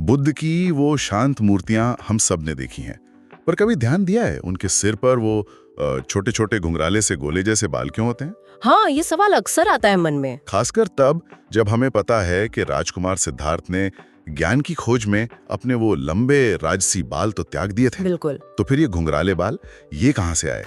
बुद्ध की वो शांत मूर्तियां हम सब ने देखी हैं, पर कभी ध्यान दिया है उनके सिर पर वो छोटे छोटे घुंघराले से गोले जैसे बाल क्यों होते हैं? हाँ, ये सवाल अक्सर आता है मन में। खासकर तब जब हमें पता है कि राजकुमार सिद्धार्थ ने ज्ञान की खोज में अपने वो लंबे राजसी बाल तो त्याग दिए थे। बिल्कुल। तो फिर ये घुंघराले बाल ये कहां से आए?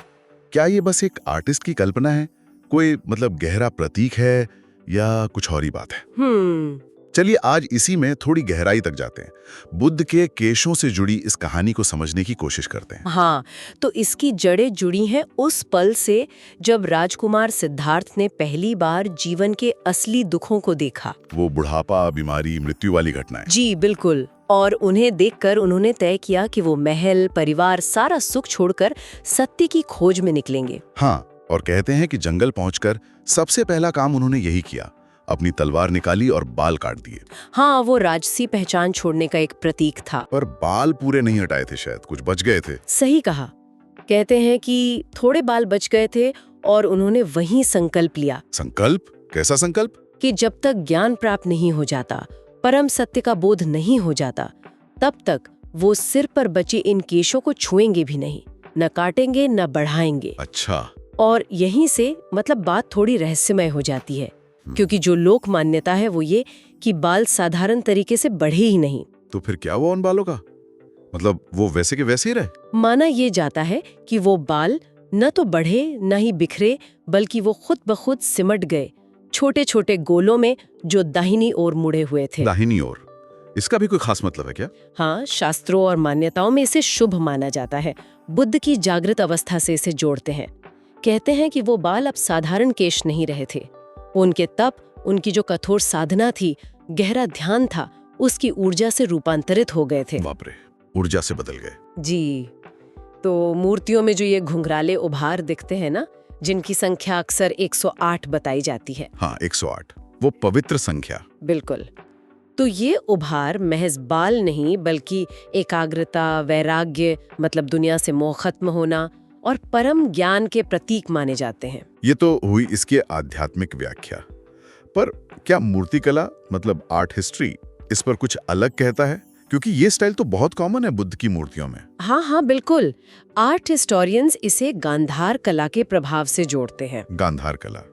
क्या ये बस एक आर्टिस्ट की कल्पना है, कोई मतलब गहरा प्रतीक है, या कुछ और ही बात है? चलिए आज इसी में थोड़ी गहराई तक जाते हैं, बुद्ध के केशों से जुड़ी इस कहानी को समझने की कोशिश करते हैं। हाँ, तो इसकी जड़ें जुड़ी हैं उस पल से जब राजकुमार सिद्धार्थ ने पहली बार जीवन के असली दुखों को देखा। वो बुढ़ापा, बीमारी, मृत्यु वाली घटनाएं। जी बिल्कुल। और उन्हें देखकर उन्होंने तय किया कि वो महल, परिवार, सारा सुख छोड़कर सत्य की खोज में निकलेंगे। हाँ, और कहते हैं कि जंगल पहुंचकर सबसे पहला काम उन्होंने यही किया, अपनी तलवार निकाली और बाल काट दिए। हाँ, वो राजसी पहचान छोड़ने का एक प्रतीक था। पर बाल पूरे नहीं हटाए थे, शायद कुछ बच गए थे। सही कहा। कहते हैं कि थोड़े बाल बच गए थे और उन्होंने वहीं संकल्प लिया। संकल्प? कैसा संकल्प? कि जब तक ज्ञान प्राप्त नहीं हो जाता, परम सत्य का बोध नहीं हो जाता, तब तक वो सिर पर बचे इन केशों को छुएंगे भी नहीं, न काटेंगे न बढ़ाएंगे। अच्छा। और यहीं से मतलब बात थोड़ी रहस्यमय हो जाती है, क्योंकि जो लोक मान्यता है वो ये कि बाल साधारण तरीके से बढ़े ही नहीं। तो फिर क्या हुआ उन बालों का? मतलब वो वैसे के वैसे ही रहे? माना ये जाता है कि वो बाल न तो बढ़े न ही बिखरे, बल्कि वो खुद ब खुद सिमट गए, छोटे छोटे गोलों में जो दाहिनी ओर मुड़े हुए थे। दाहिनी ओर? इसका भी कोई खास मतलब है क्या? हाँ, शास्त्रों और मान्यताओं में इसे शुभ माना जाता है। बुद्ध की जागृत अवस्था से इसे जोड़ते हैं। कहते हैं कि वो बाल अब साधारण केश नहीं रहे थे, उनके तप, उनकी जो कठोर साधना थी, गहरा ध्यान था, उसकी ऊर्जा से रूपांतरित हो गए थे। बाप रे, ऊर्जा से बदल गए। जी। तो मूर्तियों में जो ये घुंघराले उभार दिखते हैं ना, जिनकी संख्या अक्सर 108 बताई जाती है। हाँ, 108, वो पवित्र संख्या। बिल्कुल। तो ये उभार महज बाल नहीं, बल्कि एकाग्रता, वैराग्य, मतलब दुनिया से मोह खत्म होना और परम ज्ञान के प्रतीक माने जाते हैं। ये तो हुई इसकी आध्यात्मिक व्याख्या, पर क्या मूर्तिकला मतलब आर्ट हिस्ट्री इस पर कुछ अलग कहता है? क्योंकि ये स्टाइल तो बहुत कॉमन है बुद्ध की मूर्तियों में। हाँ, बिल्कुल। आर्ट हिस्टोरियंस इसे गांधार कला के प्रभाव से जोड़ते हैं। गांधार कला,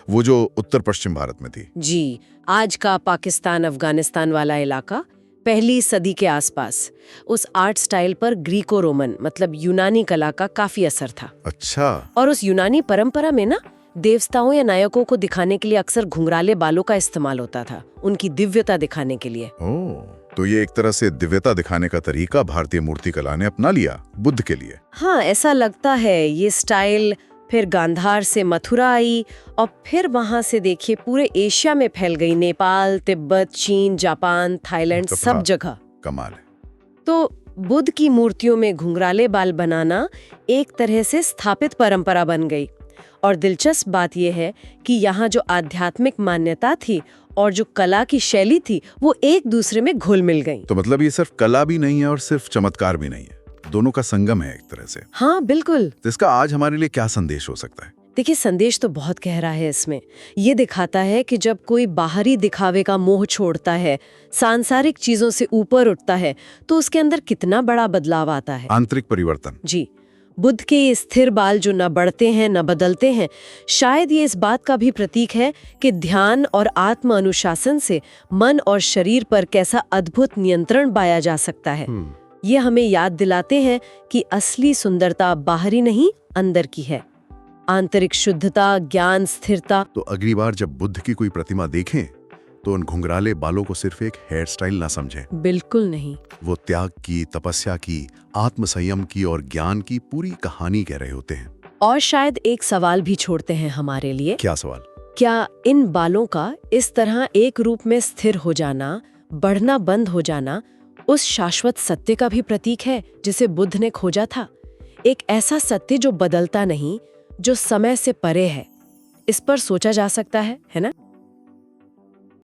वो जो उत्तर पश्चिम भारत में थी। जी, आज का पाकिस्तान, अफगानिस्तान वाला इलाका, पहली सदी के आसपास। उस आर्ट स्टाइल पर ग्रीको रोमन मतलब यूनानी कला का काफी असर था। अच्छा। और उस यूनानी परंपरा में ना देवताओं या नायकों को दिखाने के लिए अक्सर घुंघराले बालों का इस्तेमाल होता था, उनकी दिव्यता दिखाने के लिए। ओह, तो ये एक तरह से दिव्यता दिखाने का तरीका भारतीय मूर्तिकला ने अपना लिया बुद्ध के लिए। हाँ, ऐसा लगता है। ये स्टाइल फिर गांधार से मथुरा आई और फिर वहां से देखिए पूरे एशिया में फैल गई, नेपाल, तिब्बत, चीन, जापान, थाईलैंड, सब जगह। कमाल है। तो बुद्ध की मूर्तियों में घुंघराले बाल बनाना एक तरह से स्थापित परंपरा बन गई। और दिलचस्प बात यह है कि यहाँ जो आध्यात्मिक मान्यता थी और जो कला की शैली थी, वो एक दूसरे में घुल मिल गई। तो मतलब ये सिर्फ कला भी नहीं है और सिर्फ चमत्कार भी नहीं है, दोनों का संगम है एक तरह से। हाँ, बिल्कुल। तो इसका आज हमारे लिए क्या संदेश हो सकता है? देखिए, संदेश तो बहुत गहरा है इसमें। ये दिखाता है कि जब कोई बाहरी दिखावे का मोह छोड़ता है, सांसारिक चीजों से ऊपर उठता है, तो उसके अंदर कितना बड़ा बदलाव आता है। आंतरिक परिवर्तन। जी। बुद्ध के ये स्थिर बाल जो न बढ़ते हैं न बदलते हैं, शायद ये इस बात का भी प्रतीक है कि ध्यान और आत्म अनुशासन से मन और शरीर पर कैसा अद्भुत नियंत्रण पाया जा सकता है। ये हमें याद दिलाते हैं कि असली सुंदरता बाहरी नहीं, अंदर की है। आंतरिक शुद्धता, ज्ञान, स्थिरता। तो अगली बार जब बुद्ध की कोई प्रतिमा देखें तो उन घुंघराले बालों को सिर्फ एक हेयर स्टाइल ना समझें। बिल्कुल नहीं। वो त्याग की, तपस्या की, आत्मसंयम की और ज्ञान की पूरी कहानी कह रहे होते हैं। और शायद एक सवाल भी छोड़ते हैं हमारे लिए। क्या सवाल? क्या इन बालों का इस तरह एक रूप में स्थिर हो जाना, बढ़ना बंद हो जाना, उस शाश्वत सत्य का भी प्रतीक है जिसे बुद्ध ने खोजा था? एक ऐसा सत्य जो बदलता नहीं, जो समय से परे है। इस पर सोचा जा सकता है ना?